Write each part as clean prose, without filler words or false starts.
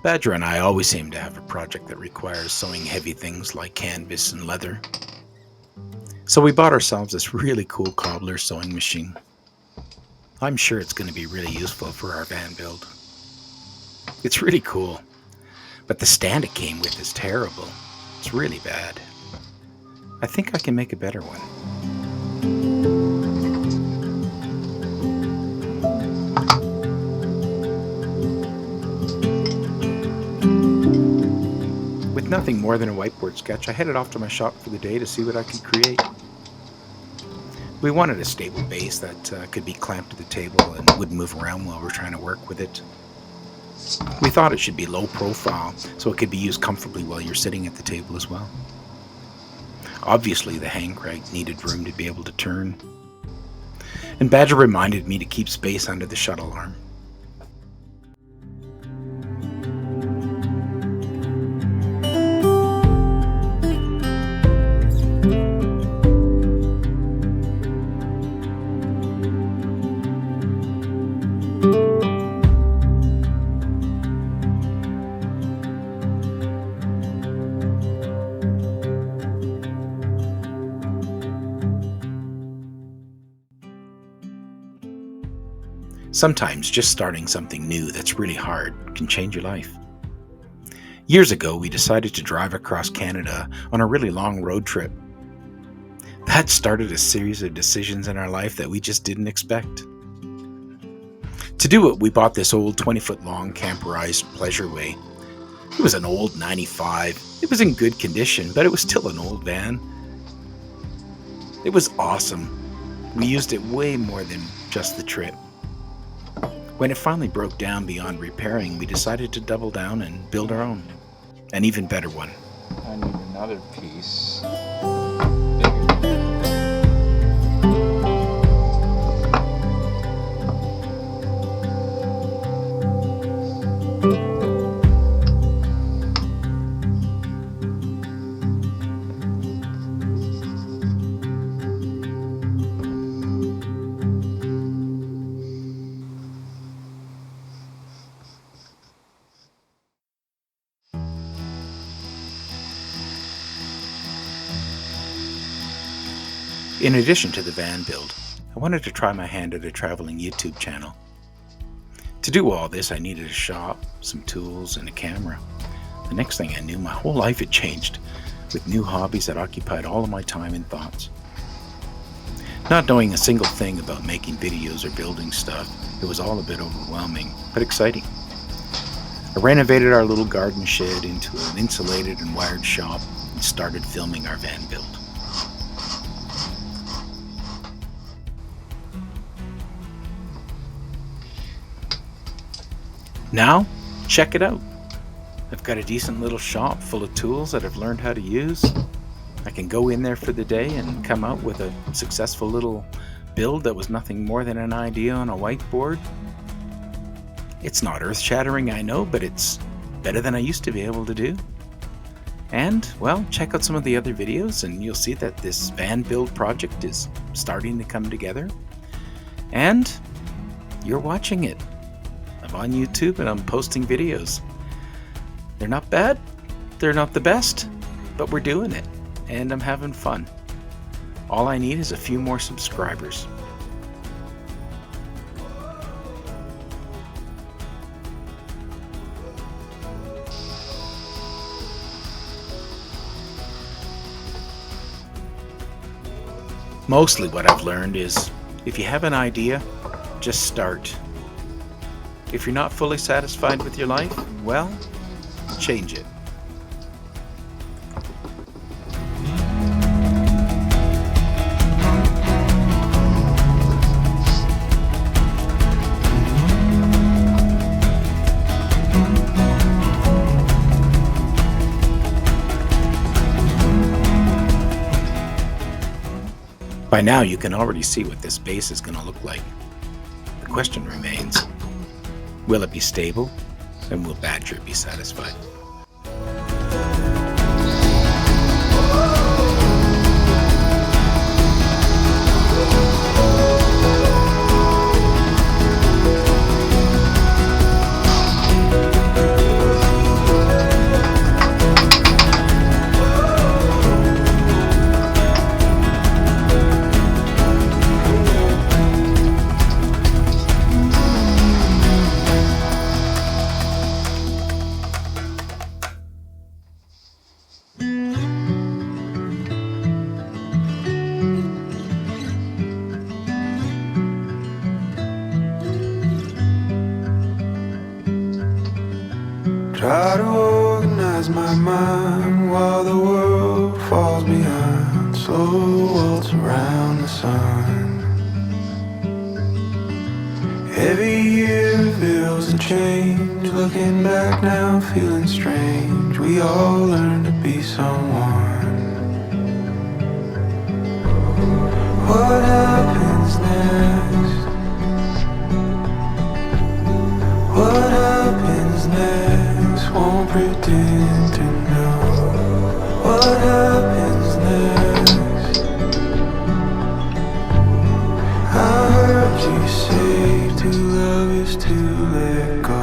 Badger and I always seem to have a project that requires sewing heavy things like canvas and leather. So we bought ourselves this really cool cobbler sewing machine. I'm sure it's going to be really useful for our van build. It's really cool, but the stand it came with is terrible. It's really bad. I think I can make a better one. With nothing more than a whiteboard sketch, I headed off to my shop for the day to see what I could create. We wanted a stable base that could be clamped to the table and wouldn't move around while we're trying to work with it. We thought it should be low profile, so it could be used comfortably while you're sitting at the table as well. Obviously, the hang crag needed room to be able to turn. And Badger reminded me to keep space under the shuttle arm. Sometimes just starting something new that's really hard can change your life. Years ago, we decided to drive across Canada on a really long road trip. That started a series of decisions in our life that we just didn't expect. To do it, we bought this old 20-foot long camperized Pleasureway. It was an old 95. It was in good condition, but it was still an old van. It was awesome. We used it way more than just the trip. When it finally broke down beyond repairing, we decided to double down and build our own. An even better one. I need another piece. In addition to the van build, I wanted to try my hand at a traveling YouTube channel. To do all this, I needed a shop, some tools, and a camera. The next thing I knew, my whole life had changed, with new hobbies that occupied all of my time and thoughts. Not knowing a single thing about making videos or building stuff, it was all a bit overwhelming, but exciting. I renovated our little garden shed into an insulated and wired shop and started filming our van build. Now, check it out. I've got a decent little shop full of tools that I've learned how to use. I can go in there for the day and come out with a successful little build that was nothing more than an idea on a whiteboard. It's not earth-shattering, I know, but it's better than I used to be able to do. And, well, check out some of the other videos and you'll see that this van build project is starting to come together. And you're watching it. I'm on YouTube and I'm posting videos. They're not bad, they're not the best, but we're doing it and I'm having fun. All I need is a few more subscribers. Mostly what I've learned is if you have an idea, just start. If you're not fully satisfied with your life, well, change it. By now, you can already see what this base is going to look like. The question remains, will it be stable, and will Badger be satisfied? mind while the world falls behind. Slow waltz around the sun. Every year reveals a change. Looking back now, feeling strange. We all learn to be someone. What happens next? What happens next? Won't pretend to know. What happens next? I heard you say to love is to let go.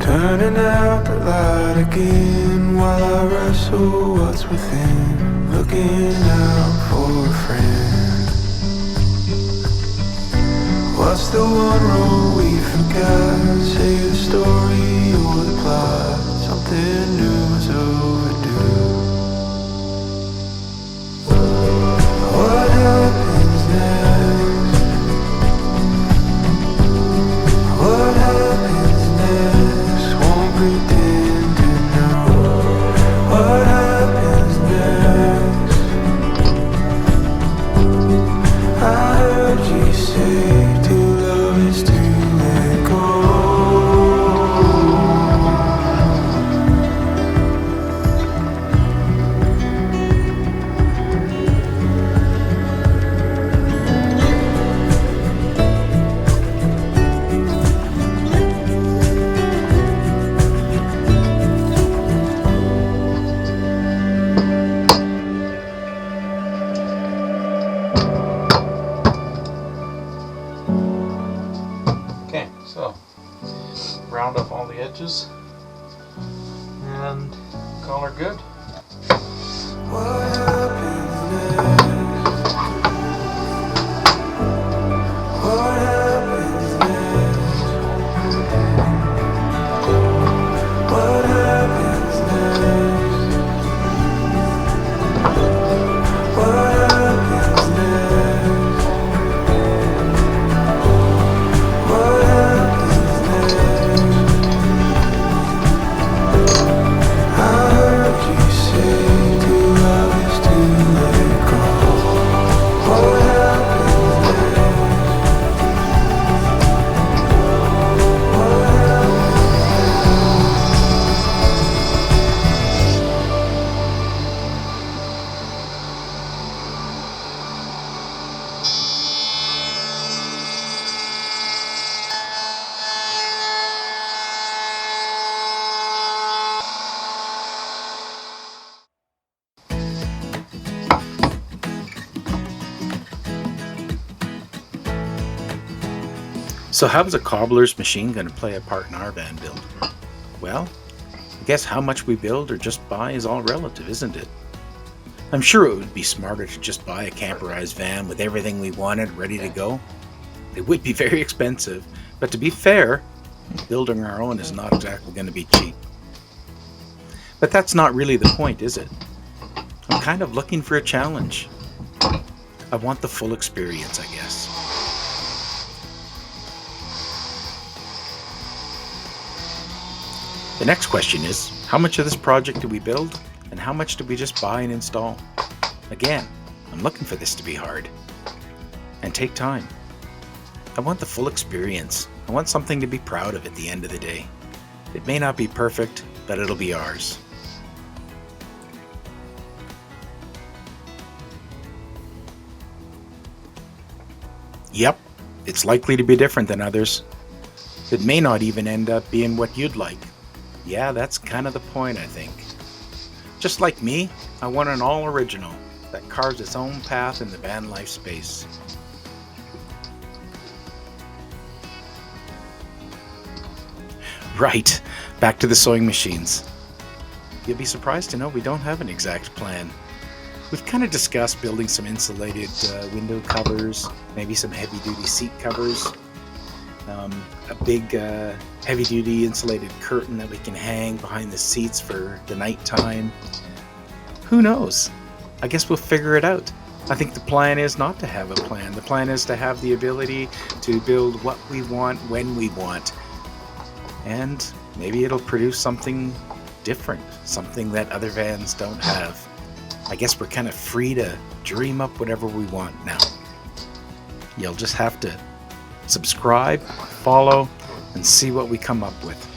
Turning out the light again while I wrestle what's within. Looking out for a friend. What's the one rule we forgot? Say the story or the plot. Something new is overdue. What happens next? What happens next? Won't pretend to know. What happens next? I heard you say to love is to let go. Okay, so round off all the edges and call her good. What happens next? What happens next? What happens next? What happens next? What happens next? I heard you say to love is to let go. What happens next? What happens So how's a cobbler's machine going to play a part in our van build? Well, I guess how much we build or just buy is all relative, isn't it? I'm sure it would be smarter to just buy a camperized van with everything we wanted ready to go. It would be very expensive, but to be fair, building our own is not exactly going to be cheap. But that's not really the point, is it? I'm kind of looking for a challenge. I want the full experience, I guess. The next question is, how much of this project do we build, and how much do we just buy and install? Again, I'm looking for this to be hard. And take time. I want the full experience. I want something to be proud of at the end of the day. It may not be perfect, but it'll be ours. Yep, it's likely to be different than others. It may not even end up being what you'd like. Yeah, that's kind of the point, I think. Just like me, I want an all-original that carves its own path in the van life space. Right, back to the sewing machines. You'll be surprised to know we don't have an exact plan. We've kind of discussed building some insulated window covers, maybe some heavy-duty seat covers, a big heavy-duty insulated curtain that we can hang behind the seats for the nighttime. Who knows? I guess we'll figure it out. I think the plan is not to have a plan. The plan is to have the ability to build what we want when we want. And maybe it'll produce something different, something that other vans don't have. I guess we're kind of free to dream up whatever we want now. You'll just have to subscribe, follow, and see what we come up with.